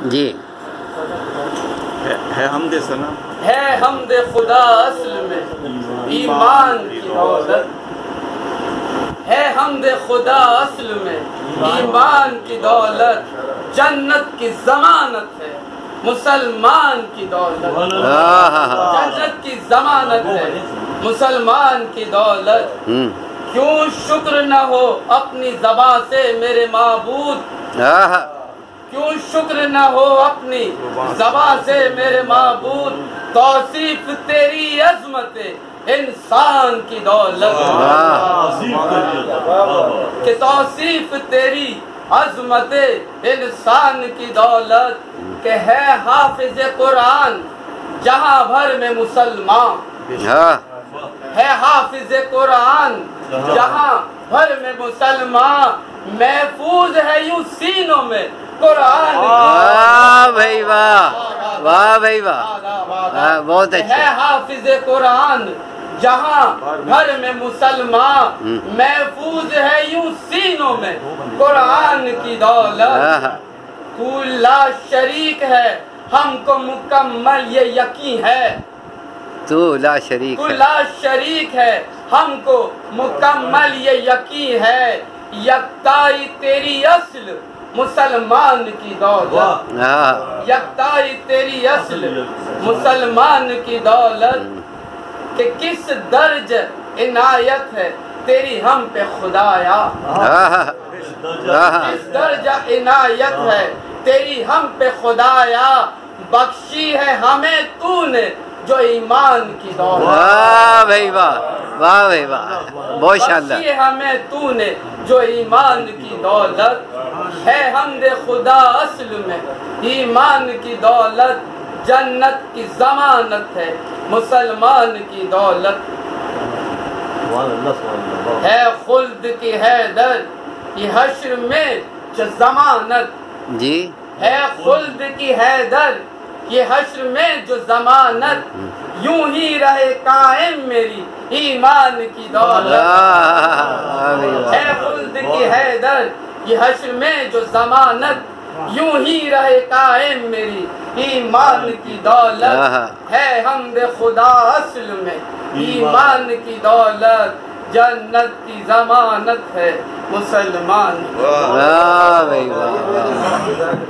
جی ہے حمد ثنا، ہے حمد خدا اصل میں ایمان کی دولت، ہے حمد خدا اصل میں ایمان کی دولت، جنت کی ضمانت ہے مسلمان کی دولت، جنت کی ضمانت ہے مسلمان کی دولت۔ کیوں شکر نہ ہو اپنی زبان سے میرے معبود، کیوں شکر نہ ہو اپنی زبان سے میرے معبود، توصیف تیری عظمت انسان کی دولت، کہ توصیف تیری عظمت انسان کی دولت، کہ ہے حافظ قرآن جہاں بھر میں مسلمان، ہے حافظ قرآن جہاں بھر میں مسلمان، محفوظ ہے یوں سینوں میں قرآن، واہ بھائی واہ، واہ بھائی واہ، بہت ہے اچھا۔ حافظ قرآن جہاں بھر میں مسلمان، محفوظ ہے یوں سینوں میں قرآن کی دولت، تو لا شریک ہے ہم کو مکمل یہ یقین ہے، تو لا شریک تو ہے، لا شریک ہے ہم کو مکمل یہ یقین ہے، یکتائی تیری اصل مسلمان کی دولت، یکتائی تیری اصل مسلمان کی دولت، کہ کس درج عنایت ہے تیری ہم پہ خدایا، کس درجہ عنایت ہے تیری ہم پہ خدایا، بخشی ہے ہمیں تو نے جو ایمان کی دولت، واہ بھائی واہ، واہ بھائی واہ، بہت شاندار۔ بخشی ہمیں تو نے جو ایمان کی دولت، ہے حمد خدا اصل میں ایمان کی دولت، جنت کی ضمانت ہے مسلمان کی دولت، ہے خلد کی حیدر یہ حشر میں جو ضمانت، جی ہے خلد کی حیدر یہ حشر میں جو ضمانت، یوں ہی رہے قائم میری ایمان کی دولت، ہے خلد کی حیدر یہ حشر میں جو ضمانت، یوں ہی رہے قائم میری ایمان کی دولت، ہے حمد خدا اصل میں ایمان کی دولت، جنت کی ضمانت ہے مسلمان، واہ بھائی واہ۔